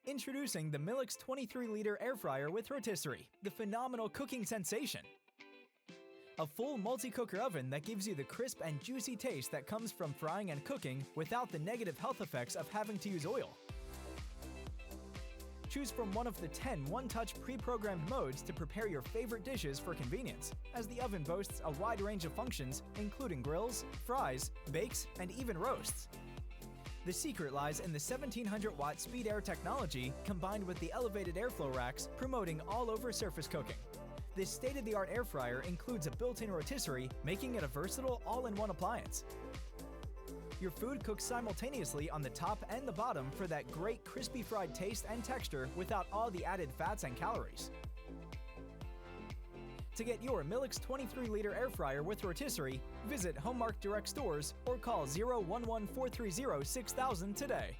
Introducing the Milex 23-liter air fryer with Rotisserie, the phenomenal cooking sensation. A full multi-cooker oven that gives you the crisp and juicy taste that comes from frying and cooking without the negative health effects of having to use oil. Choose from one of the 10 one-touch pre-programmed modes to prepare your favorite dishes for convenience, as the oven boasts a wide range of functions, including grills, fries, bakes, and even roasts. The secret lies in the 1700-watt speed air technology combined with the elevated airflow racks promoting all-over surface cooking. This state-of-the-art air fryer includes a built-in rotisserie, making it a versatile all-in-one appliance. Your food cooks simultaneously on the top and the bottom for that great crispy fried taste and texture without all the added fats and calories. To get your Milex 23-liter air fryer with rotisserie, visit Homemark Direct Stores or call 011-430-6000 today.